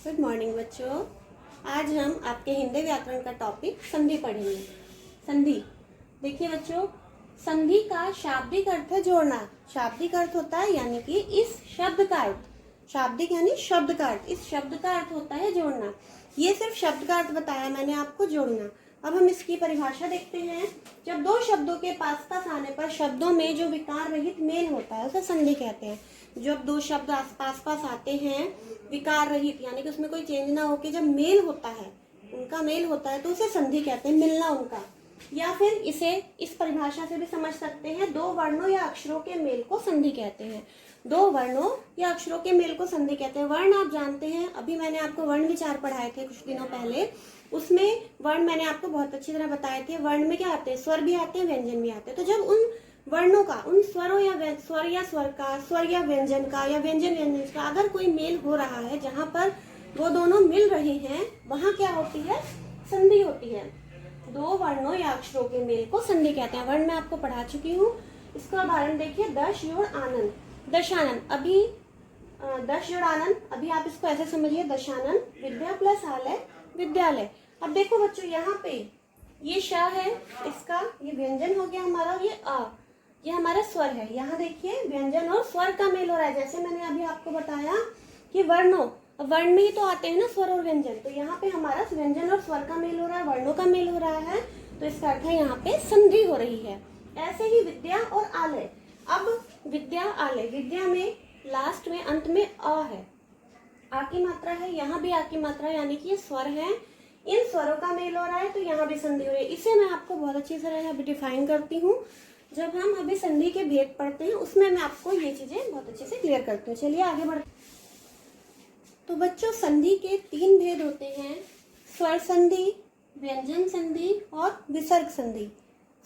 Good morning बच्चों। आज हम आपके हिंदी व्याकरण का टॉपिक संधि पढ़ेंगे। संधि देखिए बच्चों, संधि का शाब्दिक अर्थ है जोड़ना। शाब्दिक अर्थ होता है यानी कि इस शब्द का अर्थ, शाब्दिक यानी शब्द का अर्थ, इस शब्द का अर्थ होता है जोड़ना। ये सिर्फ शब्द का अर्थ बताया मैंने आपको, जोड़ना। अब हम इसकी परिभाषा देखते हैं। जब दो शब्दों के पास पास आने पर शब्दों में जो विकार रहित मेल होता है उसे संधि कहते हैं। जब दो शब्द पास पास आते हैं विकार रहित, यानी कि उसमें कोई चेंज ना होके जब मेल होता है, उनका मेल होता है, तो उसे संधि कहते हैं, मिलना उनका। या फिर इसे इस परिभाषा से भी समझ सकते हैं, दो वर्णों या अक्षरों के मेल को संधि कहते हैं। दो वर्णों या अक्षरों के मेल को संधि कहते हैं। वर्ण आप जानते हैं, अभी मैंने आपको वर्ण विचार पढ़ाए थे कुछ दिनों पहले। उसमें वर्ण मैंने आपको बहुत अच्छी तरह बताए थे। वर्ण में क्या आते हैं, स्वर भी आते हैं, व्यंजन भी आते हैं। तो जब उन वर्णों का, उन स्वरों या स्वर का, स्वर या व्यंजन का, या व्यंजन व्यंजन का अगर कोई मेल हो रहा है, जहाँ पर वो दोनों मिल रहे हैं, वहाँ क्या होती है, संधि होती है। दो वर्णों या अक्षरों के मेल को संधि कहते हैं। वर्ण मैं आपको पढ़ा चुकी हूँ। इसका उदाहरण देखिए, दश जोड़ आनंद, दशानन। अभी दश जोड़ आनंद, अभी आप इसको ऐसे समझिए, दशानन, विद्या प्लस आलय, विद्यालय। अब देखो बच्चों, यहाँ पे ये श है, इसका ये व्यंजन हो गया हमारा, और ये आ, ये हमारा स्वर है। यहाँ देखिए व्यंजन और स्वर का मेल हो रहा है। जैसे मैंने अभी आपको बताया कि वर्णों, वर्ण में ही तो आते हैं ना स्वर और व्यंजन, तो यहाँ पे हमारा व्यंजन और स्वर का मेल हो रहा है, वर्णों का मेल हो रहा है, तो इसका अर्थ है यहाँ पे संधि हो रही है। ऐसे ही विद्या और आलय। अब विद्या आलय, विद्या में लास्ट में अंत में अ है, आ की मात्रा है, यहाँ भी आ की मात्रा है, यानी कि ये स्वर है, इन स्वरों का मेल हो रहा है, तो यहाँ भी संधि हो रही है। इसे मैं आपको बहुत अच्छी तरह अभी डिफाइन करती हूँ। जब हम अभी संधि के भेद पढ़ते हैं उसमें मैं आपको ये चीजें बहुत अच्छे से क्लियर करती हूँ। चलिए आगे बढ़ते। तो बच्चों, संधि के तीन भेद होते हैं, स्वर संधि, व्यंजन संधि और विसर्ग संधि।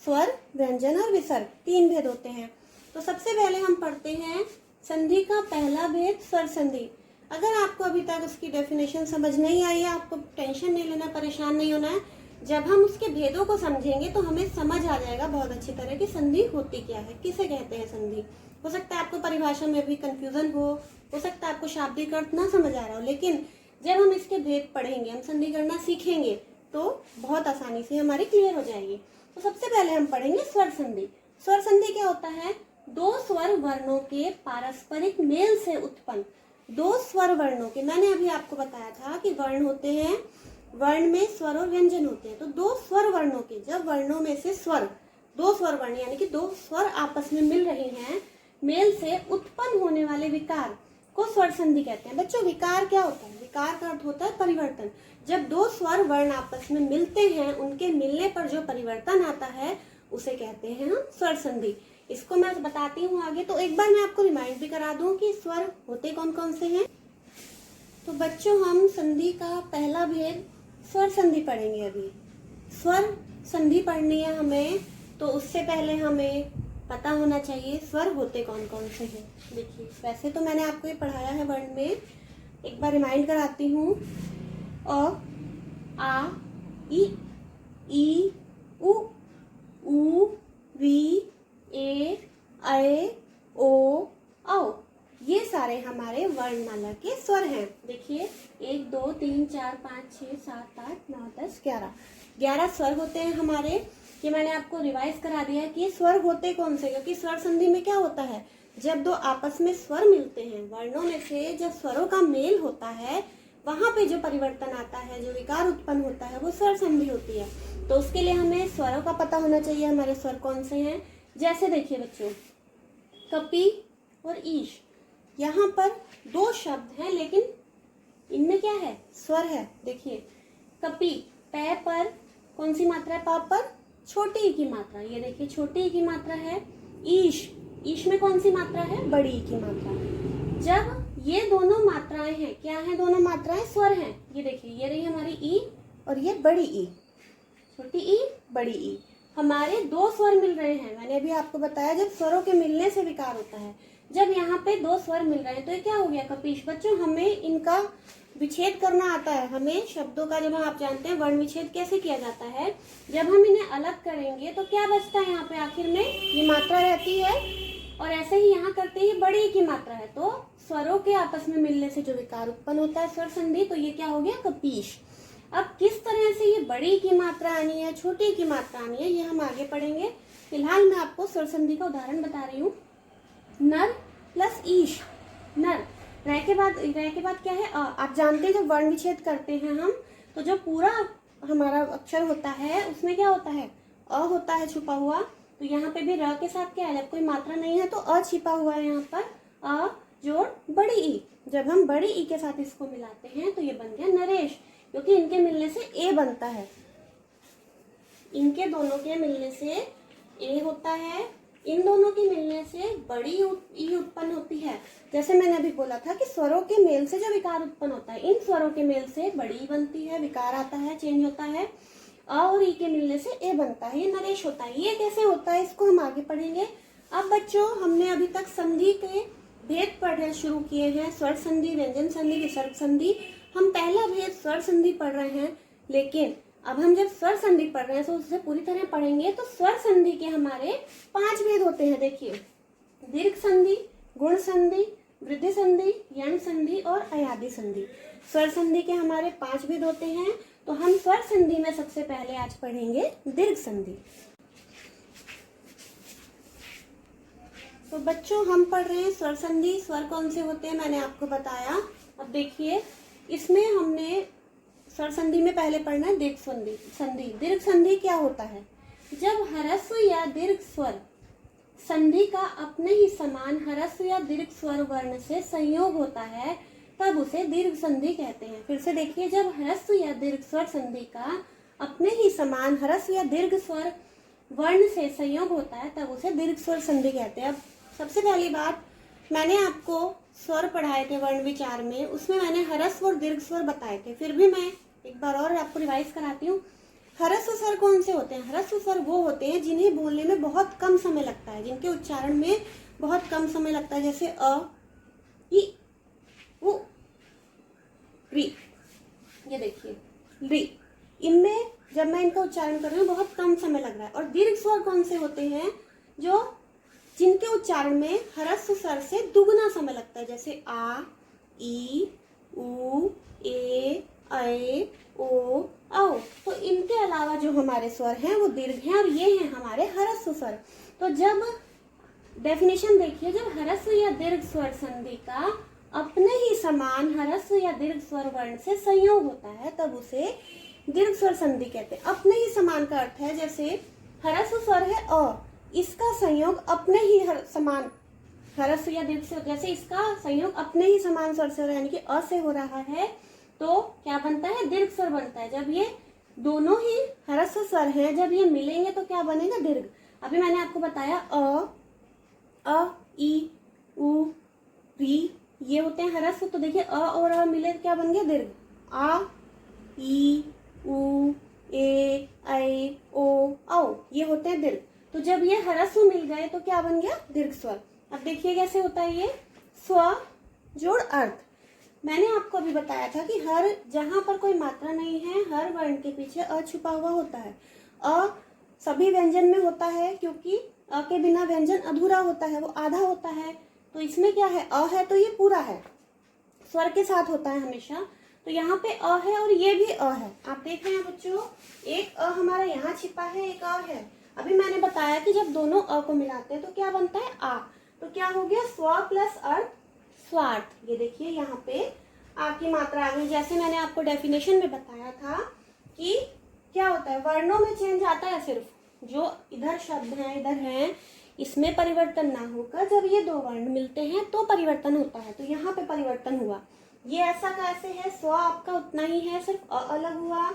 स्वर, व्यंजन और विसर्ग, तीन भेद होते हैं। तो सबसे पहले हम पढ़ते हैं संधि का पहला भेद, स्वर संधि। अगर आपको अभी तक उसकी डेफिनेशन समझ नहीं आई है, आपको टेंशन नहीं लेना, परेशान नहीं होना है। जब हम उसके भेदों को समझेंगे तो हमें समझ आ जाएगा बहुत अच्छी तरह की संधि होती क्या है, किसे कहते हैं संधि। हो सकता है आपको परिभाषा में भी कंफ्यूजन हो सकता है आपको शाब्दिक अर्थ ना समझ आ रहा हो, लेकिन जब हम इसके भेद पढ़ेंगे, हम संधि करना सीखेंगे, तो बहुत आसानी से हमारी क्लियर हो जाएगी। तो सबसे पहले हम पढ़ेंगे स्वर संधि। स्वर संधि क्या होता है, दो स्वर वर्णों के पारस्परिक मेल से उत्पन्न, दो स्वर वर्णों के, मैंने अभी आपको बताया था कि वर्ण होते हैं, वर्ण में स्वर और व्यंजन होते हैं। तो दो स्वर वर्णों के, जब वर्णों में से स्वर, दो स्वर वर्ण यानी कि दो स्वर आपस में मिल रहे हैं, मेल से उत्पन्न होने वाले विकार को स्वर संधि कहते हैं। बच्चों, विकार क्या होता है, विकार का अर्थ होता है परिवर्तन। जब दो स्वर वर्ण आपस में मिलते हैं, उनके मिलने पर जो परिवर्तन आता है उसे कहते हैं हम स्वर संधि। इसको मैं बताती हूँ आगे। तो एक बार मैं आपको रिमाइंड भी करा दूं कि स्वर होते कौन कौन से हैं। तो बच्चों, हम संधि का पहला भेद स्वर संधि पढ़ेंगे। अभी स्वर संधि पढ़नी है हमें, तो उससे पहले हमें पता होना चाहिए स्वर होते कौन कौन से हैं। देखिए, वैसे तो मैंने आपको ये पढ़ाया है वर्ण में, एक बार रिमाइंड कराती हूँ। अ, आ, ई, उ, वी, ए, ऐ, ओ, औ, ये सारे हमारे वर्णमाला के स्वर हैं। देखिए, 1 2 3 4 5 6 7 8 9 10 11 स्वर होते हैं हमारे। ये मैंने आपको रिवाइज करा दिया है कि ये स्वर होते कौन से, क्योंकि स्वर संधि में क्या होता है, जब दो आपस में स्वर मिलते हैं, वर्णों में से जब स्वरों का मेल होता है, वहां पे जो परिवर्तन आता है, जो विकार उत्पन्न होता है, वो स्वर संधि होती है। तो उसके लिए हमें स्वरों का पता होना चाहिए, हमारे स्वर कौन से हैं। जैसे देखिए बच्चों, कपि और ईश, यहाँ पर दो शब्द हैं, लेकिन इनमें क्या है, स्वर है। देखिए, कपि, पै पर कौन सी मात्रा है, पा पर छोटी ई की मात्रा, ये देखिए छोटी ई की मात्रा है। ईश, ईश में कौन सी मात्रा है, बड़ी ई की मात्रा। जब ये दोनों मात्राएं हैं, क्या है, दोनों मात्राएं स्वर हैं। ये देखिए, ये रही हमारी ई और ये बड़ी ई, छोटी ई, बड़ी ई, हमारे दो स्वर मिल रहे हैं। मैंने अभी आपको बताया जब स्वरों के मिलने से विकार होता है। जब यहाँ पे दो स्वर मिल रहे हैं तो ये क्या हो गया, कपीश। बच्चों, हमें इनका विच्छेद करना आता है, हमें शब्दों का, जब आप जानते हैं वर्ण विच्छेद कैसे किया जाता है, जब हम इन्हें अलग करेंगे तो क्या बचता है, यहाँ पे आखिर में ये मात्रा रहती है और ऐसे ही यहाँ करते हैं, बड़ी ई की मात्रा है तो स्वरों के आपस में मिलने से जो विकार उत्पन्न होता है स्वर संधि, तो ये क्या हो गया, कपीश। अब किस तरह से ये बड़ी की मात्रा आनी है, छोटी की मात्रा आनी है, ये हम आगे पढ़ेंगे। फिलहाल मैं आपको स्वर संधि का उदाहरण बता रही हूँ। नर प्लस ईश, नर, रह के बाद क्या है, आप जानते हैं जब वर्ण विच्छेद करते हैं हम, तो जो पूरा हमारा अक्षर होता है उसमें क्या होता है, अ होता है छुपा हुआ। तो यहाँ पे भी र के साथ क्या है, जब कोई मात्रा नहीं है तो अ छिपा हुआ है यहाँ पर, अ जोड़ बड़ी ई। जब हम बड़ी ई के साथ इसको मिलाते हैं तो ये बन गया नरेश, क्योंकि इनके मिलने से ए बनता है, इनके दोनों के मिलने से ए होता है, इन दोनों के मिलने से बड़ी ई उत्पन्न होती है। जैसे मैंने अभी बोला था कि स्वरों के मेल से जो विकार उत्पन्न होता है, इन स्वरों के मेल से बड़ी ई बनती है, विकार आता है, चेंज होता है। अ और ई के मिलने से ए बनता है, ये नरेश होता है। ये कैसे होता है इसको हम आगे पढ़ेंगे। अब बच्चों, हमने अभी तक संधि के भेद पढ़ने शुरू किए हैं, स्वर संधि, व्यंजन संधि, विसर्ग संधि। हम पहला भेद स्वर संधि पढ़ रहे हैं, लेकिन अब हम जब स्वर संधि पढ़ रहे हैं तो उससे पूरी तरह पढ़ेंगे। तो स्वर संधि के हमारे 5 भेद होते हैं। देखिए, दीर्घ संधि, गुण संधि, वृद्धि संधि, यण संधि और अयादि संधि। स्वर संधि के हमारे 5 भेद होते हैं। तो हम स्वर संधि में सबसे पहले आज पढ़ेंगे दीर्घ संधि। तो बच्चों, हम पढ़ रहे हैं स्वर संधि। स्वर कौन से होते हैं मैंने आपको बताया। अब देखिए, इसमें हमने स्वर संधि में पहले पढ़ना है दीर्घ संधि। दीर्घ संधि क्या होता है, जब ह्रस्व या दीर्घ स्वर संधि का अपने ही समान ह्रस्व या दीर्घ स्वर वर्ण से संयोग होता है तब उसे दीर्घ संधि कहते हैं। फिर से देखिए, जब ह्रस्व या दीर्घ स्वर संधि का अपने ही समान ह्रस्व या दीर्घ स्वर वर्ण से संयोग होता है तब उसे दीर्घ स्वर संधि कहते हैं। अब सबसे पहली बात, मैंने आपको स्वर पढ़ाए थे वर्ण विचार में, उसमें मैंने ह्रस्व और दीर्घ स्वर बताए थे। फिर भी मैं एक बार और आपको रिवाइज कराती हूँ। ह्रस्व स्वर कौन से होते हैं? ह्रस्व स्वर वो होते हैं जिन्हें बोलने में बहुत कम समय लगता है, जिनके उच्चारण में बहुत कम समय लगता है, जैसे अ, ई, उ, री। ये देखिए, री। इनमें जब मैं इनका उच्चारण कर रही हूँ बहुत कम समय लग रहा है। और दीर्घ स्वर कौन से होते हैं? जो जिनके उच्चारण में ह्रस्व स्वर से दुगना समय लगता है, जैसे आ, ई, उ, ए, ऐ, ओ, औ। तो इनके अलावा जो हमारे स्वर हैं वो दीर्घ हैं और ये हैं हमारे ह्रस्व स्वर। तो जब डेफिनेशन देखिए, जब ह्रस्व या दीर्घ स्वर संधि का अपने ही समान ह्रस्व या दीर्घ स्वर वर्ण से संयोग होता है तब उसे दीर्घ स्वर संधि कहते हैं। अपने ही समान का अर्थ है, जैसे ह्रस्व स्वर है अ, इसका संयोग अपने ही समान ह्रस्व या दीर्घ स्वर, जैसे इसका संयोग अपने ही समान स्वर से हो रहा है, यानी कि अ से हो रहा है, तो क्या बनता है? दीर्घ स्वर बनता है। जब ये दोनों ही ह्रस्व स्वर हैं, जब ये मिलेंगे तो क्या बनेगा? दीर्घ। अभी मैंने आपको बताया अ, ई, उ, री, ये होते हैं ह्रस्व। तो देखिए, अ और अ मिले तो क्या बन गया? दीर्घ। आ, ई, उ, ए, ऐ, ओ, औ, ये होते हैं दीर्घ। तो जब ये ह्रस्व मिल गए तो क्या बन गया? दीर्घ स्वर। अब देखिए कैसे होता है ये, स्व जोड़ अर्थ। मैंने आपको अभी बताया था कि हर जहां पर कोई मात्रा नहीं है, हर वर्ण के पीछे अ छुपा हुआ होता है। अ सभी व्यंजन में होता है, क्योंकि अ के बिना व्यंजन अधूरा होता है, वो आधा होता है। तो इसमें क्या है? अ है तो ये पूरा है, स्वर के साथ होता है हमेशा। तो यहाँ पे अ है और ये भी अ है। आप देख रहे हैं बच्चों, एक अ हमारा यहाँ छिपा है, एक अ है। अभी मैंने बताया कि जब दोनों अ को मिलाते हैं तो क्या बनता है? आ। तो क्या हो गया? स्व प्लस अर्थ, स्वार्थ। ये देखिए, यहाँ पे आ की मात्रा आ गई। जैसे मैंने आपको डेफिनेशन में बताया था कि क्या होता है, वर्णों में चेंज आता है, सिर्फ जो इधर शब्द हैं, इधर हैं, इसमें परिवर्तन ना होकर जब ये दो वर्ण मिलते हैं तो परिवर्तन होता है। तो यहाँ पे परिवर्तन हुआ। ये ऐसा कैसे है? स्व आपका उतना ही है, सिर्फ अ अलग हुआ,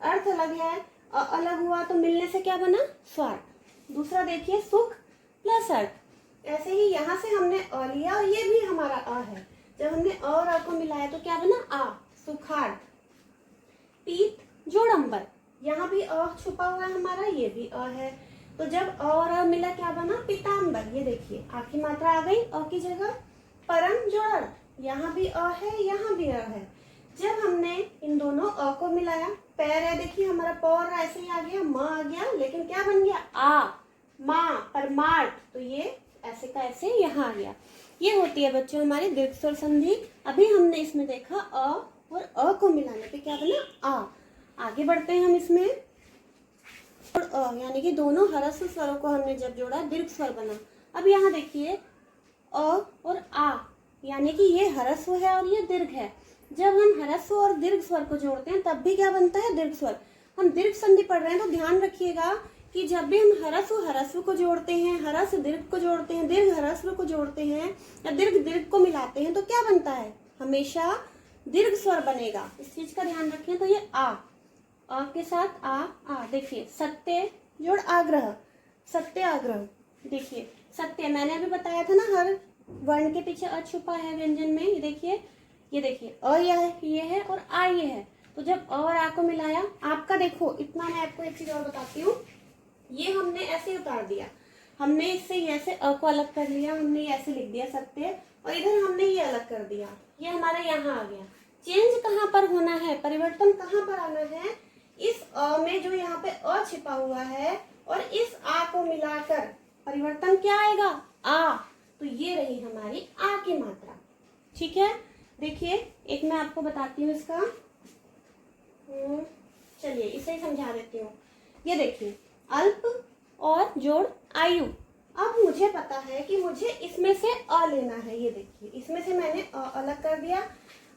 अर्थ अलग है। अ अलग हुआ तो मिलने से क्या बना? स्वार्थ। दूसरा देखिए, सुख प्लस अर्थ। ऐसे ही यहाँ से हमने अ लिया और ये भी हमारा अ है। जब हमने अ और अ को मिलाया तो क्या बना? आ, सुखार्थ। पीत जोड़ अंबर, यहाँ भी अ छुपा हुआ है हमारा, ये भी अ है। तो जब अ और अ मिला क्या बना? पीताम्बर। ये देखिए, आ की मात्रा आ गई अ की जगह। परम जोड़ अर्थ, यहाँ भी अ है, यहाँ भी अ है। जब हमने इन दोनों अ को मिलाया, पैर है, देखिए हमारा पौर ऐसे ही आ गया, म आ गया, लेकिन क्या बन गया? आ, माँ, परमार्थ। तो ये ऐसे का ऐसे यहाँ आ गया। ये होती है बच्चों हमारी दीर्घ स्वर संधि। अभी हमने इसमें देखा अ और अ को मिलाने पे क्या बना आ। आगे बढ़ते हैं हम इसमें, और अ यानी कि दोनों ह्रस्व स्वरों को हमने जब जोड़ा दीर्घ स्वर बना। अब यहाँ देखिए अ और आ, यानी कि ये ह्रस्व है और ये दीर्घ है। जब हम ह्रस्व और दीर्घ स्वर को जोड़ते हैं तब भी क्या बनता है दीर्घ स्वर। हम दीर्घ संधि पढ़ रहे हैं तो ध्यान रखिएगा कि जब भी हम ह्रस्व को जोड़ते हैं, ह्रस्व दीर्घ को जोड़ते हैं, दीर्घ ह्रस्व को जोड़ते हैं या दीर्घ दीर्घ को मिलाते हैं तो क्या बनता है, हमेशा दीर्घ स्वर बनेगा। इस चीज का ध्यान रखें। तो ये आ के साथ आ देखिए सत्य जोड़ आग्रह, सत्याग्रह। देखिए सत्य मैंने अभी बताया था ना, हर वर्ण के पीछे अ छुपा है व्यंजन में। ये देखिए अ ये है और आ ये है। तो जब अ और आ को मिलाया, आपका देखो इतना, मैं आपको एक चीज और बताती हूँ। ये हमने ऐसे उतार दिया, हमने इससे ये ऐसे अ को अलग कर लिया, हमने ये ऐसे लिख दिया सत्य, और इधर हमने ये अलग कर दिया, ये हमारा यहाँ आ गया। चेंज कहाँ पर होना है, परिवर्तन कहाँ पर आना है, इस अ में जो यहाँ पे अ छिपा हुआ है और इस आ को मिलाकर परिवर्तन क्या आएगा आ। तो ये रही हमारी आ की मात्रा। ठीक है, देखिए एक मैं आपको बताती हूँ इसका, चलिए इसे ही समझा देती हूँ। ये देखिए अल्प और जोड़ आयु। अब मुझे पता है कि मुझे इसमें से अ लेना है। ये देखिए इसमें से मैंने अ अलग कर दिया।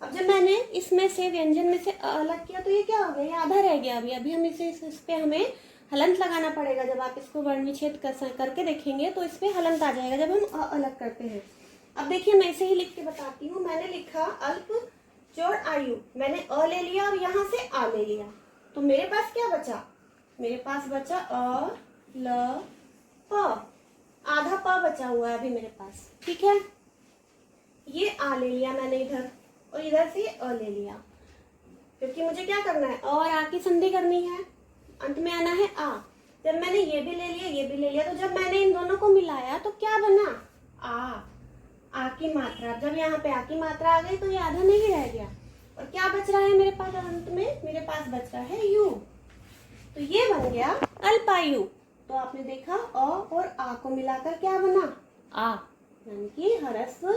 अब जब मैंने इसमें से व्यंजन में से अ अलग किया तो ये क्या हो गया, ये आधा रह गया। अभी हम इस पे हमें हलंत लगाना पड़ेगा। जब आप इसको वर्ण विच्छेद करके देखेंगे तो इस पे हलंत आ जाएगा जब हम अ अलग करते हैं। अब देखिए मैं इसे ही लिख के बताती हूँ। मैंने लिखा अल्प जोड़ आयु, मैंने अ ले लिया और यहाँ से आ ले लिया, तो मेरे पास क्या बचा, मेरे पास बचा अ ल प, आधा प बचा हुआ है अभी मेरे पास। ठीक है, ये आ ले लिया मैंने इधर और इधर से अ ले लिया, क्योंकि मुझे क्या करना है, अ और आ की संधि करनी है, अंत में आना है आ। जब मैंने ये भी ले लिया ये भी ले लिया, तो जब मैंने इन दोनों को मिलाया तो क्या बना आ की मात्रा। जब यहाँ पे आ की मात्रा आ गई तो ये आधा नहीं रह गया, और क्या बच रहा है मेरे पास अंत में, मेरे पास बच रहा है यू। तो ये बन गया अल्पायु। तो आपने देखा अ और आ को मिलाकर क्या बना आ, यानी कि ह्रस्व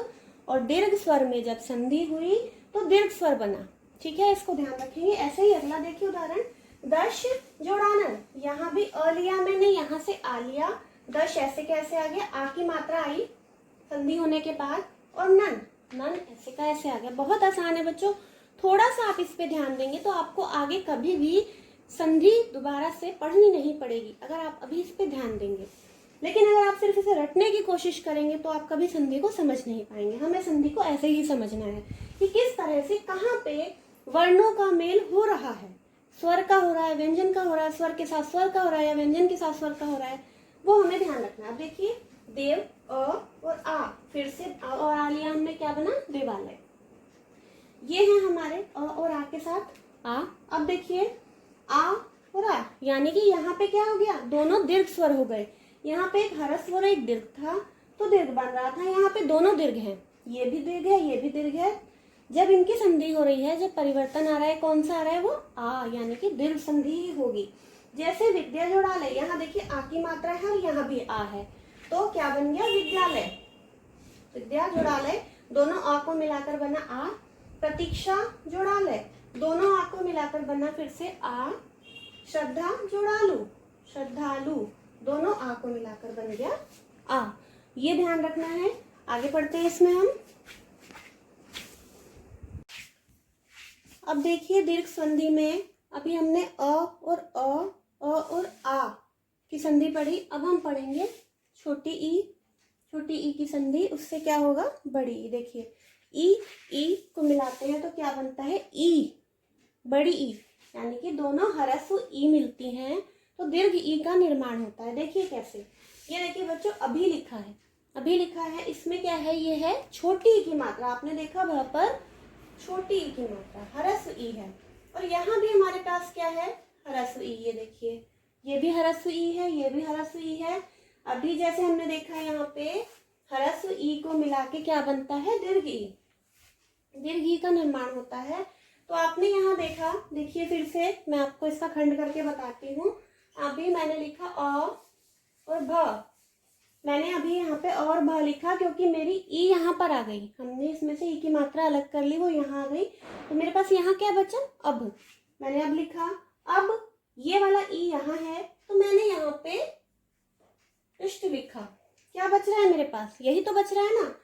और दीर्घ स्वर में जब संधि हुई तो दीर्घ स्वर बना। ठीक है, इसको ध्यान रखेंगे। ऐसे ही अगला देखिए उदाहरण, दश जोड़ानन। यहाँ भी अ लिया मैंने, यहाँ से आ लिया, दश ऐसे कैसे आ गया, आ की मात्रा आई संधि होने के बाद, और नन ऐसे का ऐसे आ गया। बहुत आसान है बच्चों, थोड़ा सा आप इस पे ध्यान देंगे तो आपको आगे कभी भी संधि दोबारा से पढ़नी नहीं पड़ेगी, अगर आप अभी इस पे ध्यान देंगे। लेकिन अगर आप सिर्फ इसे रटने की कोशिश करेंगे तो आप कभी संधि को समझ नहीं पाएंगे। हमें संधि को ऐसे ही समझना है कि किस तरह से कहाँ पे वर्णों का मेल हो रहा है, स्वर का हो रहा है, व्यंजन का हो रहा है, स्वर के साथ स्वर का हो रहा है या व्यंजन के साथ स्वर का हो रहा है, वो हमें ध्यान रखना है। अब देखिए देव अ और आ, फिर से अ और आ लिया हमने, क्या बना देवालय। ये है हमारे अ और आ के साथ आ। अब देखिए आ और आ, यानी कि यहाँ पे क्या हो गया, दोनों दीर्घ स्वर हो गए। यहाँ पे एक ह्रस्व और एक दीर्घ था तो दीर्घ बन रहा था, यहाँ पे दोनों दीर्घ हैं, ये भी दीर्घ है ये भी दीर्घ है। जब इनकी संधि हो रही है, जब परिवर्तन आ रहा है, कौन सा आ रहा है, वो आ, यानी कि दीर्घ संधि ही होगी। जैसे विद्या जोड़ालय, यहाँ देखिए आ की मात्रा है और यहाँ भी आ है, तो क्या बन गया विद्यालय। विद्या जोड़ालय, दोनों आ को मिलाकर बना आ। प्रतीक्षा जोड़ालय, दोनों आ को मिलाकर बना फिर से आ। श्रद्धा जोड़ालू, श्रद्धालु, दोनों आ को मिलाकर बन गया आ। ये ध्यान रखना है। आगे पढ़ते हैं इसमें हम। अब देखिए दीर्घ संधि में अभी हमने अ और आ की संधि पढ़ी। अब हम पढ़ेंगे छोटी ई की संधि, उससे क्या होगा बड़ी ई। देखिए ई को मिलाते हैं तो क्या बनता है ई, बड़ी ई, यानी कि दोनों ह्रस्व ई मिलती हैं तो दीर्घ ई का निर्माण होता है। देखिए कैसे, ये देखिए बच्चों अभी लिखा है, इसमें क्या है, ये है छोटी ई की मात्रा। आपने देखा वहां पर छोटी ई की मात्रा ह्रस्व ई है, और यहाँ भी हमारे पास क्या है ह्रस्व ई। ये देखिए ये भी ह्रस्व ई है, ये भी ह्रस्व ई है। अभी जैसे हमने देखा यहाँ पे ह्रस्व ई को मिला के क्या बनता है दीर्घ ई, दीर्घ ई का निर्माण होता है। तो आपने यहाँ देखा, देखिए फिर से मैं आपको इसका खंड करके बताती हूँ। अभी मैंने लिखा अ और भ, मैंने अभी यहाँ पे और भ लिखा क्योंकि मेरी ई यहाँ पर आ गई, हमने इसमें से ई की मात्रा अलग कर ली, वो यहाँ आ गई, तो मेरे पास यहाँ क्या बचा अब। मैंने अब लिखा, अब ये वाला ई यहाँ है तो मैंने यहाँ पे इष्ट लिखा। क्या बच रहा है मेरे पास, यही तो बच रहा है ना,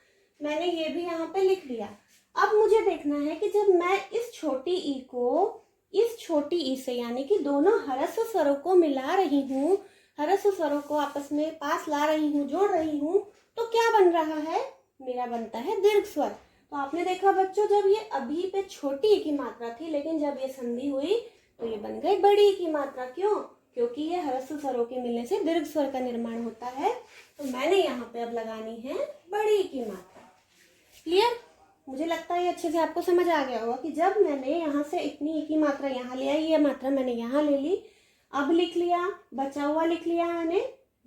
मैंने ये भी यहाँ पे लिख दिया। अब मुझे देखना है कि जब मैं इस छोटी ई को इस छोटी ई से यानी कि दोनों ह्रस्व स्वरों को मिला रही हूँ, ह्रस्व स्वरों को आपस में पास ला रही हूँ, जोड़ रही हूँ, तो क्या बन रहा है, मेरा बनता है दीर्घ स्वर। तो आपने देखा बच्चों, जब ये अभी पे छोटी ई की मात्रा थी, लेकिन जब ये संधि हुई तो ये बन गई बड़ी ई की मात्रा। क्यों? क्योंकि ये ह्रस्व स्वरों के मिलने से दीर्घ स्वर का निर्माण होता है। तो मैंने यहाँ पे अब लगानी है बड़ी ई की मात्रा। क्लियर? मुझे लगता है ये अच्छे से आपको समझ आ गया होगा कि जब मैंने यहाँ से इतनी ई की मात्रा यहाँ ले आई, ये मात्रा मैंने यहाँ ले ली, अब लिख लिया, बचा हुआ लिख लिया मैंने,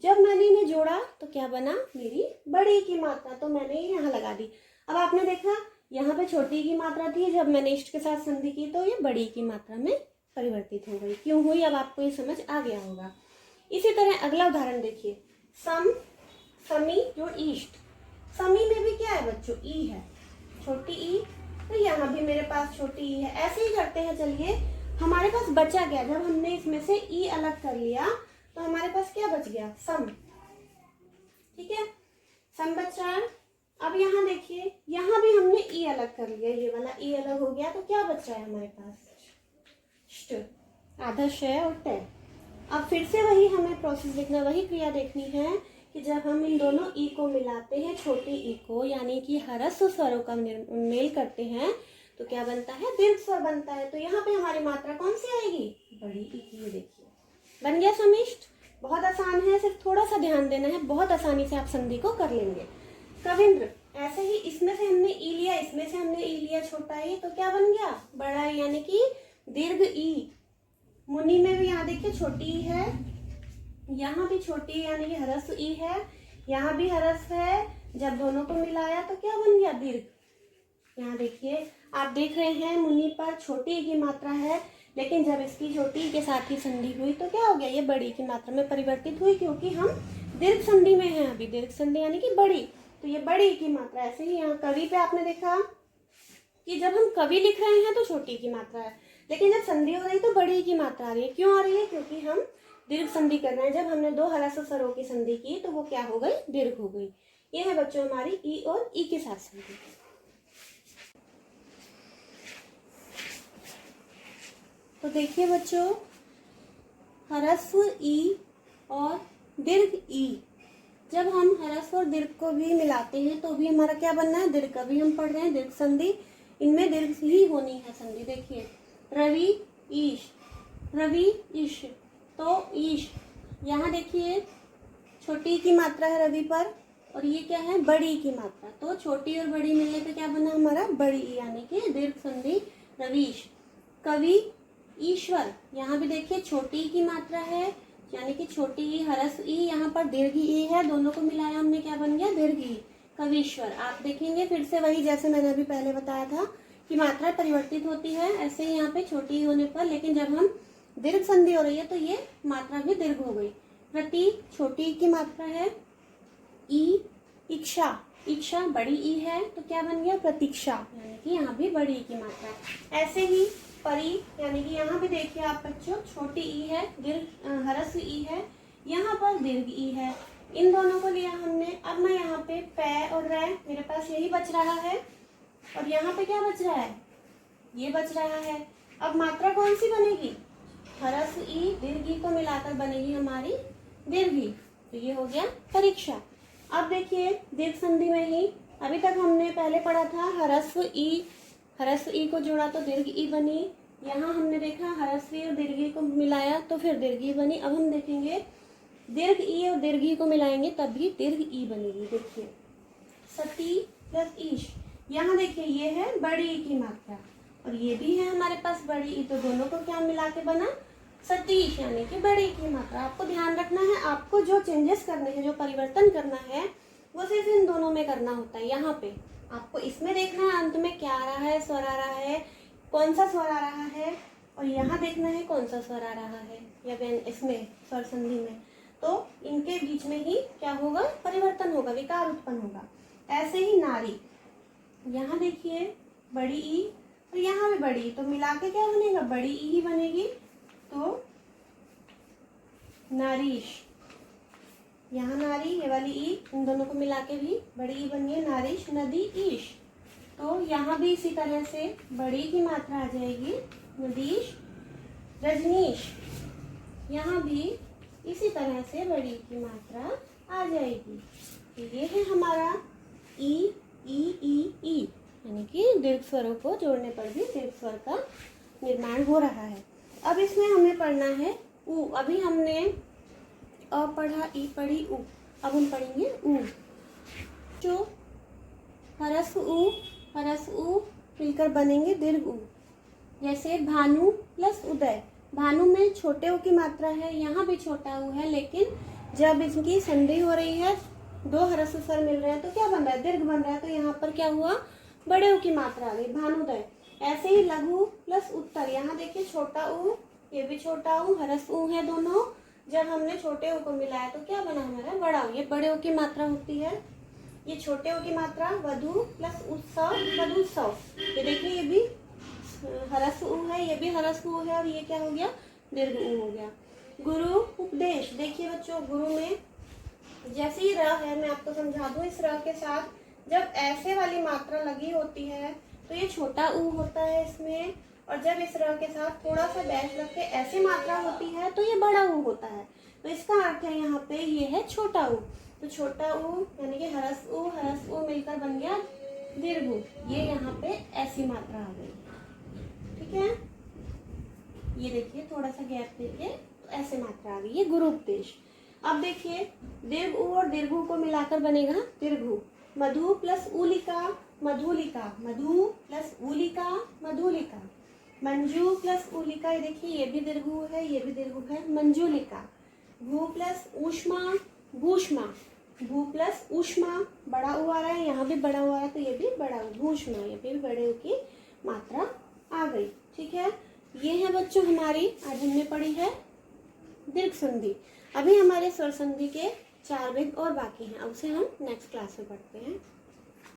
जब मैंने इन्हें जोड़ा तो क्या बना, मेरी बड़ी की मात्रा, तो मैंने यहाँ लगा दी। अब आपने देखा यहाँ पे छोटी की मात्रा थी, जब मैंने इष्ट के साथ संधि की तो ये बड़ी की मात्रा में परिवर्तित हो गई। क्यों हुई, अब आपको ये समझ आ गया होगा। इसी तरह अगला उदाहरण देखिए, सम, समी जोड़ इष्ट। समी में भी क्या है बच्चों, ई है, छोटी ई, तो यहाँ भी मेरे पास छोटी ई है। ऐसे ही करते हैं। चलिए, हमारे पास बचा क्या, जब हमने इसमें से ई अलग कर लिया तो हमारे पास क्या बच गया, सम। ठीक है, सम बच रहा है। अब यहाँ देखिए, यहाँ भी हमने ई अलग कर लिया, ये वाला ई अलग हो गया, तो क्या बच रहा है हमारे पास, ष्ट, आधा श और ट। अब फिर से वही हमें प्रोसेस देखना, वही क्रिया देखनी है कि जब हम इन दोनों ई को मिलाते हैं, छोटी ई को, यानी कि ह्रस्व स्वरों का मेल करते हैं, तो क्या बनता है, दीर्घ स्वर बनता है। तो यहाँ पे हमारी मात्रा कौन सी आएगी, बड़ी ई की। ये देखिए बन गया समिष्ट। बहुत आसान है, सिर्फ थोड़ा सा ध्यान देना है, बहुत आसानी से आप संधि को कर लेंगे। कविंद्र, ऐसे ही इसमें से हमने ई लिया, इसमें से हमने ई लिया छोटा ई, तो क्या बन गया, बड़ा ई, यानी कि दीर्घ ई। मुनि में भी यहाँ देखिए छोटी ई है, यहाँ भी छोटी यानी कि ह्रस्व ई है, यहाँ भी ह्रस्व है, जब दोनों को मिलाया तो क्या बन गया, दीर्घ। यहाँ देखिए, आप देख रहे हैं मुनि पर छोटी ई की मात्रा है, लेकिन जब इसकी छोटी ई के साथ ही संधि हुई तो क्या हो गया, ये बड़ी की मात्रा में परिवर्तित हुई, क्योंकि हम दीर्घ संधि में हैं अभी, दीर्घ संधि यानी कि बड़ी, तो ये बड़ी की मात्रा। ऐसे ही यहाँ कवि पे आपने देखा कि जब हम कवि लिख रहे हैं तो छोटी की मात्रा है, लेकिन जब संधि हो रही तो बड़ी की मात्रा आ रही है। क्यों आ रही है, क्योंकि हम दीर्घ संधि कर रहे हैं। जब हमने दो ह्रस्व स्वरों की संधि की तो वो क्या हो गई, दीर्घ हो गई। ये है बच्चों हमारी ई और ई के साथ संधि। तो देखिए बच्चों, ह्रस्व ई और दीर्घ ई, जब हम ह्रस्व और दीर्घ को भी मिलाते हैं तो भी हमारा क्या बनना है, दीर्घ। अभी हम पढ़ रहे हैं दीर्घ संधि, इनमें दीर्घ ही होनी है संधि। देखिए, रवि ईश, रवि ईश, तो ईश, यहाँ देखिए छोटी की मात्रा है रवि पर, और ये क्या है, बड़ी की मात्रा। तो छोटी और बड़ी मिलने पे क्या बना हमारा, बड़ी, यानी कि दीर्घ संधि रवीश। कवि ईश्वर, यहाँ भी देखिए छोटी की मात्रा है, यानी कि छोटी ई, ह्रस्व ई, यहाँ पर दीर्घ ई है, दोनों को मिलाया हमने, क्या बन गया, दीर्घ ई, कवीश्वर। आप देखेंगे फिर से वही, जैसे मैंने अभी पहले बताया था कि मात्रा परिवर्तित होती है, ऐसे ही यहाँ पे छोटी होने पर, लेकिन जब हम दीर्घ संधि हो रही है तो ये मात्रा भी दीर्घ हो गई। प्रति, छोटी की मात्रा है, ई, इच्छा, इच्छा बड़ी ई है, तो क्या बन गया, प्रतीक्षा, यानी कि यहाँ भी बड़ी ई की मात्रा है। ऐसे ही परी, यानी कि यहाँ भी देखिए आप बच्चों, छोटी ई है, दीर्घ ह्रस्व ई है, यहाँ पर दीर्घ ई है, इन दोनों को लिया हमने। अब मैं यहाँ पे पै और रै, मेरे पास यही बच रहा है, और यहाँ पे क्या बच रहा है, ये बच रहा है। अब मात्रा कौन सी बनेगी, ह्रस्व ई दीर्घ ई को मिलाकर बनेगी हमारी दीर्घ ई, तो ये हो गया परीक्षा। अब देखिए दीर्घ संधि में ही अभी तक हमने पहले पढ़ा था ह्रस्व ई को जोड़ा तो दीर्घ ई बनी। यहाँ हमने देखा ह्रस्व ई और दीर्घ ई को मिलाया तो फिर दीर्घ ई बनी। अब हम देखेंगे दीर्घ ई और दीर्घ ई को मिलाएंगे तब भी दीर्घ ई बनेगी। देखिए सती प्लस ईश, यहाँ देखिए ये है बड़ी ई की मात्रा और ये भी है हमारे पास बड़ी ई, तो दोनों को क्या मिला के बना सतीश, यानी कि बड़ी की मात्रा। आपको ध्यान रखना है, आपको जो चेंजेस करने हैं, जो परिवर्तन करना है वो सिर्फ इन दोनों में करना होता है। यहाँ पे आपको इसमें देखना है अंत में क्या आ रहा है, स्वर आ रहा है, कौन सा स्वर आ रहा है, और यहाँ देखना है कौन सा स्वर आ रहा है या इसमें स्वर संधि में। तो इनके बीच में ही क्या होगा, परिवर्तन होगा, विकार उत्पन्न होगा। ऐसे ही नारी, यहाँ देखिए बड़ी ई और यहाँ भी बड़ी, तो मिला के क्या बनेगा, बड़ी ई ही बनेगी, तो नारीश। यहाँ नारी, ये वाली ई, इन दोनों को मिला के भी बड़ी ई बनी है, नारीश, नदी, ईश। तो यहाँ भी इसी तरह से बड़ी की मात्रा आ जाएगी, नदीश, रजनीश। यहाँ भी इसी तरह से बड़ी की मात्रा आ जाएगी। तो ये है हमारा ई ई ई ई, यानी कि दीर्घ स्वरों को जोड़ने पर भी दीर्घ स्वर का निर्माण हो रहा है। अब इसमें हमें पढ़ना है ऊ। अभी हमने अ पढ़ा, ई पढ़ी, ऊ। अब हम पढ़ेंगे ऊ। जो हरस ऊ मिलकर बनेंगे दीर्घ ऊ। जैसे भानु प्लस उदय, भानु में छोटे ऊ की मात्रा है, यहाँ भी छोटा ऊ है, लेकिन जब इनकी संधि हो रही है, दो ह्रस्व स्वर मिल रहे हैं, तो क्या बन रहा है, दीर्घ बन रहा है, तो यहाँ पर क्या हुआ, बड़े ऊ की मात्रा आ गई, भानुदय। ऐसे ही लघु प्लस उत्तर, यहाँ देखिए छोटा ऊ, ये भी छोटा ऊ, ह्रस्व ऊ है दोनों, जब हमने छोटे ऊ को मिलाया तो क्या बना हमारा, बड़ा ऊ। ये बड़े ऊ की मात्रा होती है, ये छोटे ऊ की मात्रा, वधु प्लस उत्सव, वधुत्सव। ये देखिए ये भी ह्रस्व ऊ है, ये भी ह्रस्व ऊ है, और ये क्या हो गया, दीर्घ ऊ हो गया। गुरु उपदेश, देखिए बच्चों गुरु में जैसे ही र है, मैं आपको समझा दूं, इस र के साथ जब ऐसे वाली मात्रा लगी होती है तो ये छोटा ऊ होता है इसमें, और जब इस र के साथ थोड़ा सा डैश रख के ऐसी मात्रा होती है तो ये बड़ा ऊ होता है। तो इसका अर्थ है यहाँ पे ये है छोटा ऊ। तो छोटा ऊ यानी कि ह्रस्व ऊ मिलकर बन गया दीर्घ ऊ। ये यहाँ पे ऐसी मात्रा आ गई, ठीक है। ये देखिए थोड़ा सा गैप देके, तो ऐसे मात्रा आ गई, ये गुरु उपदेश। अब देखिए दीर्घ ऊ और दीर्घ ऊ को मिलाकर बनेगा दीर्घ ऊ। मधु प्लस उलिका, मधुलिका, मधु प्लस उलिका, मधुलिका। मंजू प्लस उलिका, ये देखिए ये भी दीर्घ ऊ है, ये भी दीर्घ ऊ है, मंजुलिका। भू प्लस ऊष्मा, भूष्मा। भू प्लस ऊष्मा, बड़ा ऊ आ रहा है, यहाँ भी बड़ा ऊ आ रहा है, तो ये भी बड़ा ऊ, भूष्मा। ये भी बड़े ऊ की मात्रा आ गई, ठीक है। ये है बच्चों हमारी, आज हमने पढ़ी है दीर्घ संधि। अभी हमारे स्वर संधि के 4 भेद और बाकी हैं, अब से हम नेक्स्ट क्लास में पढ़ते हैं।